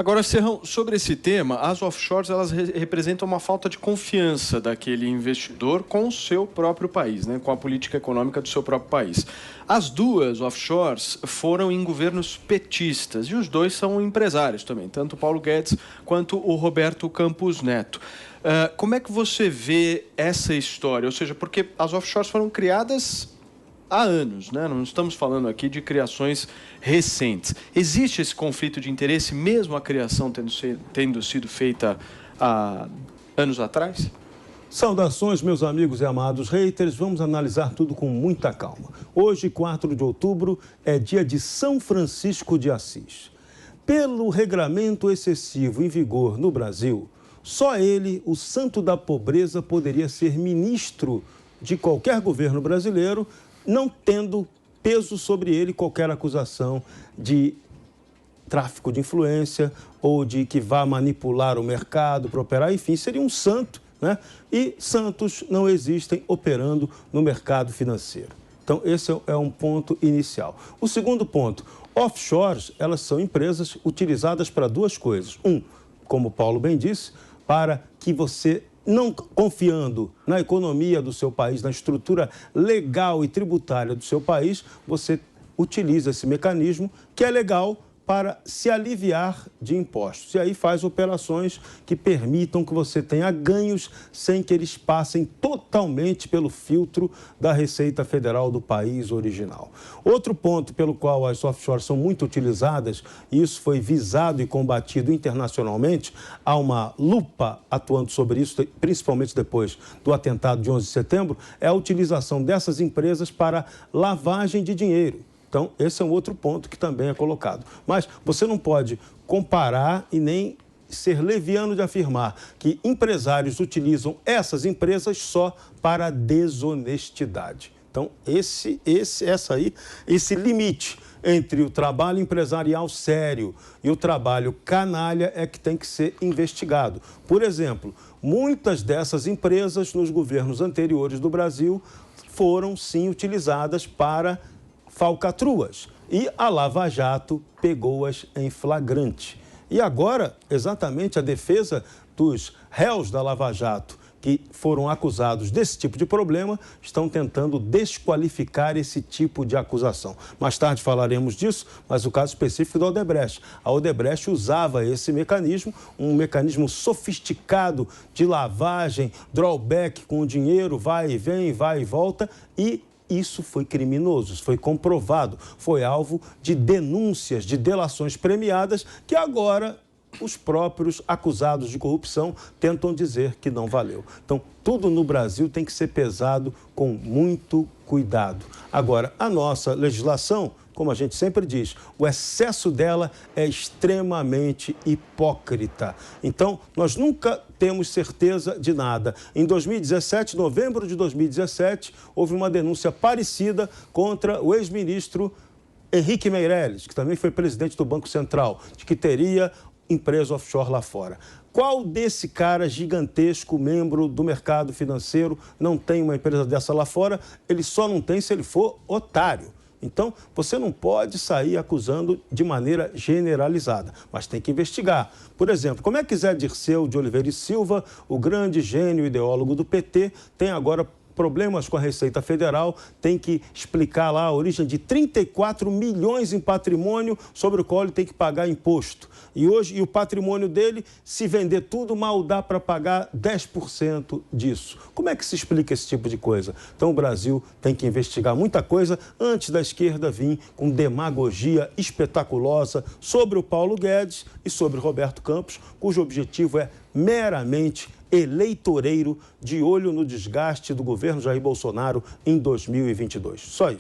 Agora, Serrão, sobre esse tema, as offshores elas representam uma falta de confiança daquele investidor com o seu próprio país, né, com a política econômica do seu próprio país. As duas offshores foram em governos petistas e os dois são empresários também, tanto o Paulo Guedes quanto o Roberto Campos Neto. Como é que você vê essa história? Ou seja, porque as offshores foram criadas há anos, né? Não estamos falando aqui de criações recentes. Existe esse conflito de interesse, mesmo a criação tendo sido feita há anos atrás? Saudações, meus amigos e amados haters. Vamos analisar tudo com muita calma. Hoje, 4 de outubro, é dia de São Francisco de Assis. Pelo regramento excessivo em vigor no Brasil, só ele, o santo da pobreza, poderia ser ministro de qualquer governo brasileiro, não tendo peso sobre ele qualquer acusação de tráfico de influência ou de que vá manipular o mercado para operar, enfim, seria um santo, né? E santos não existem operando no mercado financeiro. Então, esse é um ponto inicial. O segundo ponto, offshores, elas são empresas utilizadas para duas coisas. Como o Paulo bem disse, para que você, não confiando na economia do seu país, na estrutura legal e tributária do seu país, você utiliza esse mecanismo que é legal para se aliviar de impostos. E aí faz operações que permitam que você tenha ganhos sem que eles passem totalmente pelo filtro da Receita Federal do país original. Outro ponto pelo qual as offshores são muito utilizadas, e isso foi visado e combatido internacionalmente, há uma lupa atuando sobre isso, principalmente depois do atentado de 11 de setembro, é a utilização dessas empresas para lavagem de dinheiro. Então, esse é um outro ponto que também é colocado. Mas você não pode comparar e nem ser leviano de afirmar que empresários utilizam essas empresas só para desonestidade. Então, esse limite entre o trabalho empresarial sério e o trabalho canalha é que tem que ser investigado. Por exemplo, muitas dessas empresas nos governos anteriores do Brasil foram, sim, utilizadas para falcatruas, e a Lava Jato pegou-as em flagrante. E agora, exatamente a defesa dos réus da Lava Jato, que foram acusados desse tipo de problema, estão tentando desqualificar esse tipo de acusação. Mais tarde falaremos disso, mas o caso específico da Odebrecht. A Odebrecht usava esse mecanismo, um mecanismo sofisticado de lavagem, drawback com o dinheiro, vai e vem, vai e volta, e isso foi criminoso, isso foi comprovado, foi alvo de denúncias, de delações premiadas que agora os próprios acusados de corrupção tentam dizer que não valeu. Então, tudo no Brasil tem que ser pesado com muito cuidado. Agora, a nossa legislação, como a gente sempre diz, o excesso dela é extremamente hipócrita. Então, nós nunca temos certeza de nada. Em 2017, novembro de 2017, houve uma denúncia parecida contra o ex-ministro Henrique Meirelles, que também foi presidente do Banco Central, de que teria empresa offshore lá fora. Qual desse cara gigantesco, membro do mercado financeiro, não tem uma empresa dessa lá fora? Ele só não tem se ele for otário. Então, você não pode sair acusando de maneira generalizada, mas tem que investigar. Por exemplo, como é que Zé Dirceu de Oliveira e Silva, o grande gênio ideólogo do PT, tem agora problemas com a Receita Federal, tem que explicar lá a origem de 34 milhões em patrimônio sobre o qual ele tem que pagar imposto. E o patrimônio dele, se vender tudo, mal dá para pagar 10% disso. Como é que se explica esse tipo de coisa? Então o Brasil tem que investigar muita coisa antes da esquerda vir com demagogia espetaculosa sobre o Paulo Guedes e sobre o Roberto Campos, cujo objetivo é meramente eleitoreiro, de olho no desgaste do governo Jair Bolsonaro em 2022. Só isso.